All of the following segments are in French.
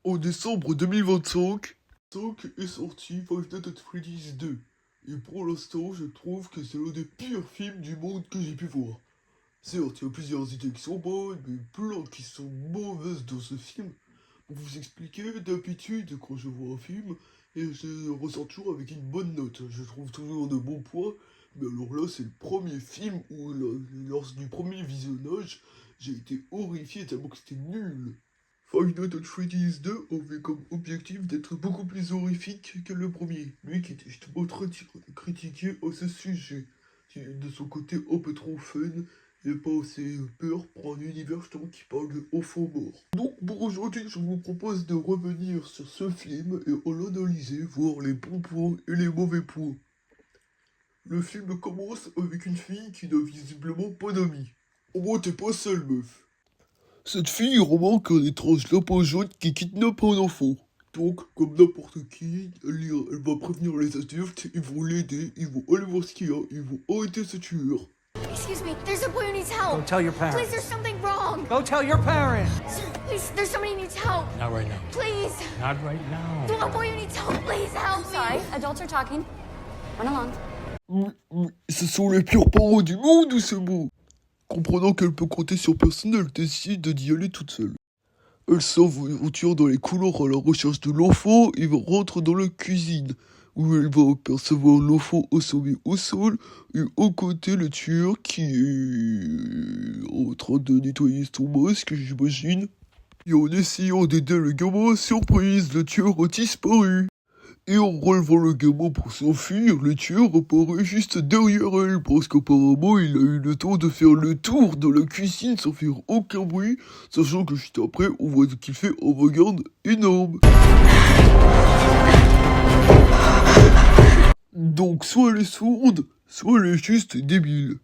En décembre 2025, est sorti Five Nights at Freddy's 2. Et pour l'instant, je trouve que c'est l'un des pires films du monde que j'ai pu voir. Certes, il y a plusieurs idées qui sont bonnes, mais plein qui sont mauvaises dans ce film. Pour vous expliquer, d'habitude, quand je vois un film, et je ressors toujours avec une bonne note. Je trouve toujours de bons points, mais alors là, c'est le premier film où, lors du premier visionnage, j'ai été horrifié tellement que c'était nul. Five Nights at Freddy's 2 avait comme objectif d'être beaucoup plus horrifique que le premier, lui qui était justement très critiqué à ce sujet, qui est de son côté un peu trop fun et pas assez peur pour un univers justement qui parle de enfants morts. Donc pour aujourd'hui, je vous propose de revenir sur ce film et en l'analyser, voir les bons points et les mauvais points. Le film commence avec une fille qui n'a visiblement pas d'amis. Au moins t'es pas seule, meuf. Cette fille remarque un étrange lapin jaune qui kidnappe un enfant. Donc, comme n'importe qui, elle va prévenir les adultes, ils vont l'aider, ils vont aller voir ce qu'il y a, ils vont arrêter ce tueur. Excuse me, there's a boy who needs help. Go tell your parents. Please, there's something wrong. Go tell your parents. Please, there's somebody who needs help. Not right now. Please. Not right now. There's a boy who needs help. Please help me. Sorry, adults are talking. Run along. Ce sont les pires parents du monde ou c'est beau? Comprenant qu'elle peut compter sur personne, elle décide d'y aller toute seule. Elle s'aventure dans les couloirs à la recherche de l'enfant et rentre dans la cuisine, où elle va apercevoir l'enfant assommé au sol et à côté le tueur qui est en train de nettoyer son masque, j'imagine. Et en essayant d'aider le gamin, surprise, le tueur a disparu. Et en relevant le gamin pour s'enfuir, le tueur apparaît juste derrière elle, parce qu'apparemment il a eu le temps de faire le tour de la cuisine sans faire aucun bruit, sachant que juste après, on voit qu'il fait un regard énorme. Donc soit elle est sourde, soit elle est juste débile.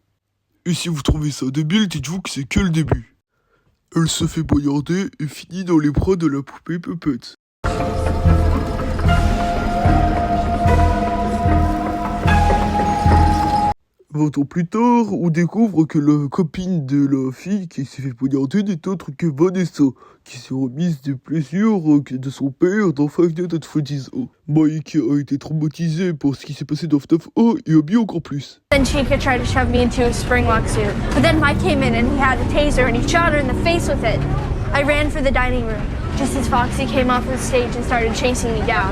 Et si vous trouvez ça débile, dites-vous que c'est que le début. Elle se fait poignarder et finit dans les bras de la poupée Puppet. 20 ans plus tard, on découvre que la copine de la fille qui s'est fait poignarder n'est autre que Vanessa, qui s'est remise des blessures de son père dans Five Nights at Freddy's 1. Mike a été traumatisé par ce qui s'est passé dans FNAF 1 et a mis encore plus. Then Chica tried to shove me into a springlock suit. But then Mike came in and he had a taser and he shot her in the face with it. I ran for the dining room, just as Foxy came off the stage and started chasing me down.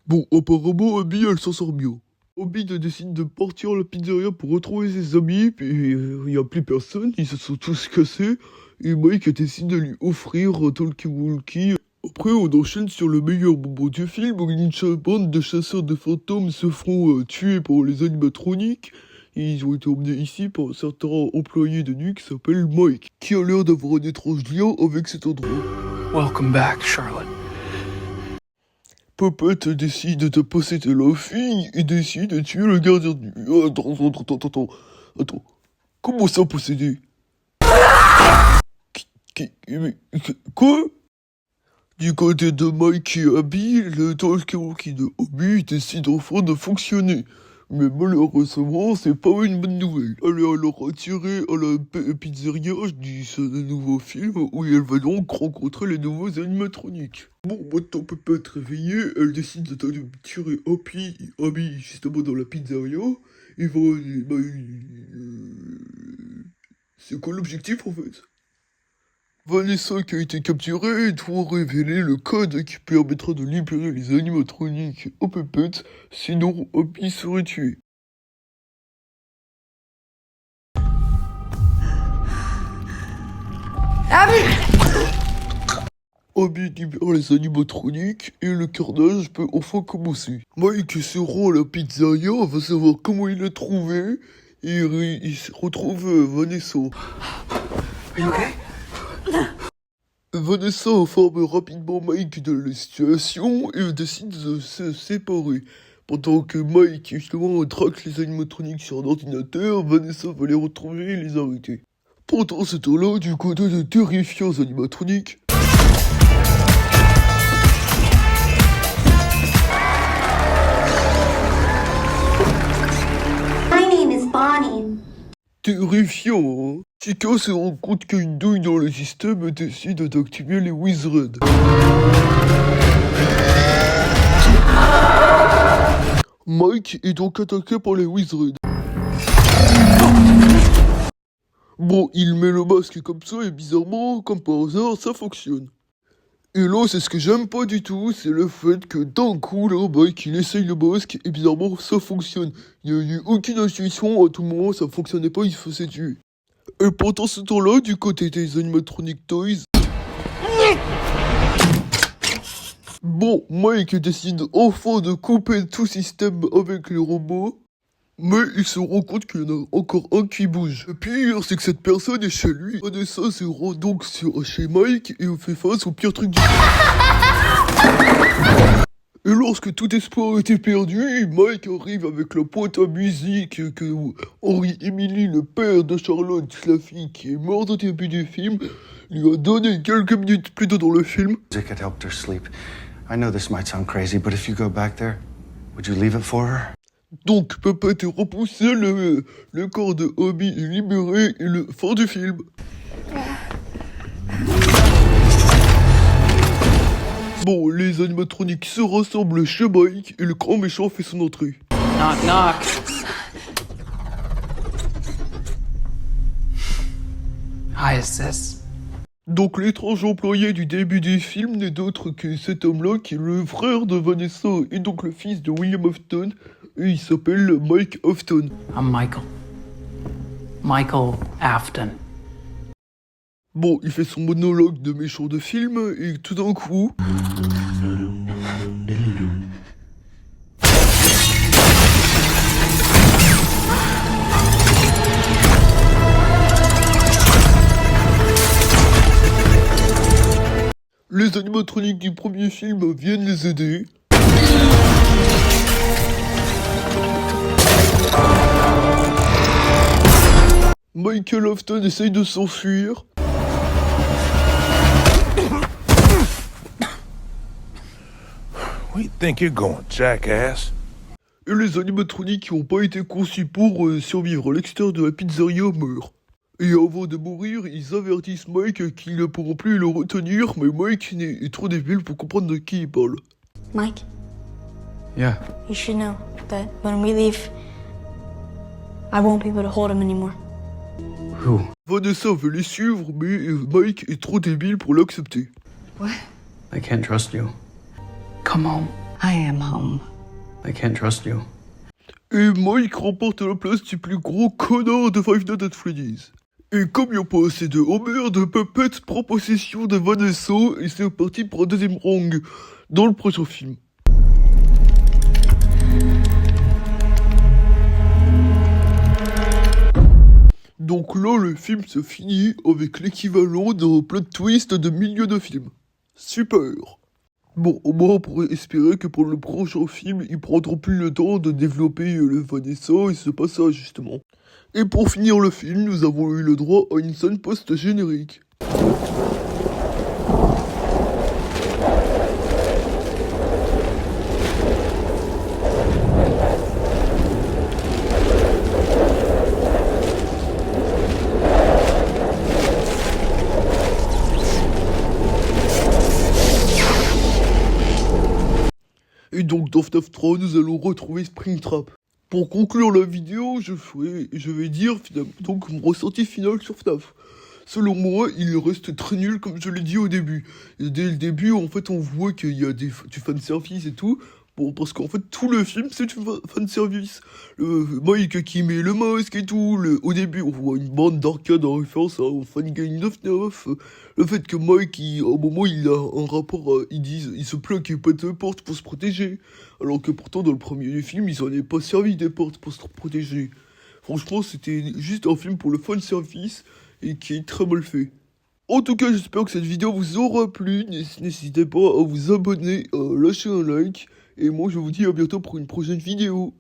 Bon, apparemment, Abby, elle s'en sort bien. Abby décide de partir à la pizzeria pour retrouver ses amis, puis il n'y a plus personne, ils se sont tous cassés, et Mike décide de lui offrir un talkie-walkie. Après, on enchaîne sur le meilleur moment du film, où une bande de chasseurs de fantômes se feront tuer par les animatroniques, et ils ont été emmenés ici par un certain employé de nuit qui s'appelle Mike, qui a l'air d'avoir un étrange lien avec cet endroit. Welcome back, Charlotte. Puppet décide de posséder la fille et décide de tuer le gardien de nuit. Attends. Comment ça posséder? Quoi? Du côté de Mike et Abby, le talkie-walkie de Abby décide enfin de fonctionner. Mais malheureusement, c'est pas une bonne nouvelle. Elle est alors attirée à la pizzeria du nouveau film où elle va donc rencontrer les nouveaux animatroniques. Bon, maintenant Puppet être réveillée, elle décide de tirer Abby justement dans la pizzeria. Et va... c'est quoi l'objectif en fait? Vanessa qui a été capturée doit révéler le code qui permettra de libérer les animatroniques au Puppet, sinon Abby serait tué. Abby libère les animatroniques et le carnage peut enfin commencer. Mike se rend à la pizzeria, va savoir comment il l'a trouvé et il retrouve Vanessa. Are you okay? Vanessa informe rapidement Mike de la situation et décide de se séparer. Pendant que Mike justement traque les animatroniques sur un ordinateur, Vanessa va les retrouver et les arrêter. Pendant ce temps-là, du côté des terrifiants animatroniques, My name is Bonnie. terrifiant, hein? Chica se rend compte qu'il y a une douille dans le système et décide d'activer les Wizards. Mike est donc attaqué par les Wizards. Bon, il met le masque comme ça et bizarrement, comme par hasard, ça fonctionne. Et là, c'est ce que j'aime pas du tout, c'est le fait que d'un coup, là, Mike, il essaye le masque et bizarrement, ça fonctionne. Il n'y a eu aucune intuition, à tout moment, ça fonctionnait pas, il se faisait tuer. Et pendant ce temps-là, du côté des animatronic toys... Bon, Mike décide enfin de couper tout système avec les robots. Mais il se rend compte qu'il y en a encore un qui bouge. Le pire, c'est que cette personne est chez lui. Vanessa se rend donc chez Mike et fait face au pire truc du Et lorsque tout espoir était perdu, Mike arrive avec la boîte à musique que Henry Emily, le père de Charlotte, la fille qui est morte au début du film, lui a donné quelques minutes plus tôt dans le film. Music had helped her sleep. I know this might sound crazy, but if you go back there, would you leave it for her? Donc, Puppet est repoussé, le corps de Abby est libéré et le fin du film. Bon, les animatroniques se rassemblent chez Mike et le grand méchant fait son entrée. Knock, knock. Hi, is this? Donc l'étrange employé du début du film n'est d'autre que cet homme-là qui est le frère de Vanessa et donc le fils de William Afton et il s'appelle Mike Afton. I'm Michael. Michael Afton. Bon, il fait son monologue de méchant de film et tout d'un coup... Les animatroniques du premier film viennent les aider. Michael Afton essaye de s'enfuir. Where you think you're going, jackass? Et les animatroniques qui n'ont pas été conçus pour survivre à l'extérieur de la pizzeria meurent. Et avant de mourir, ils avertissent Mike qu'ils ne pourront plus le retenir, mais Mike est trop débile pour comprendre de qui il parle. Mike, Yeah. you should know that when we leave, I won't be able to hold him anymore. Who? Vanessa veut les suivre, mais Mike est trop débile pour l'accepter. I can't trust you. Come home. I am home. I can't trust you. Et Mike remporte la place du plus gros connard de Five Nights at Freddy's. Et comme il n'y a pas assez de Homer, de Puppet prend possession de Vanessa et c'est parti pour un deuxième round dans le prochain film. Donc là, le film se finit avec l'équivalent d'un plot twist de milieu de film. Super. Bon, au moins on pourrait espérer que pour le prochain film, ils prendront plus le temps de développer le Vanessa et ce passage justement. Et pour finir le film, nous avons eu le droit à une scène post-générique. Et donc dans FNAF 3, nous allons retrouver Springtrap. Pour conclure la vidéo, je vais dire finalement donc mon ressenti final sur FNAF. Selon moi, il reste très nul comme je l'ai dit au début. Et dès le début, en fait, on voit qu'il y a du fanservice et tout. Bon, parce qu'en fait, tout le film, c'est du fanservice. Mike qui met le masque et tout. Au début, on voit une bande d'arcade en référence au fan game 9-9. Le fait que Mike, au moment il a un rapport, il se plaint qu'il n'y ait pas de porte pour se protéger. Alors que pourtant, dans le premier film, ils n'en avaient pas servi des portes pour se protéger. Franchement, c'était juste un film pour le fanservice et qui est très mal fait. En tout cas, j'espère que cette vidéo vous aura plu. N'hésitez pas à vous abonner, à lâcher un like. Et moi, je vous dis à bientôt pour une prochaine vidéo.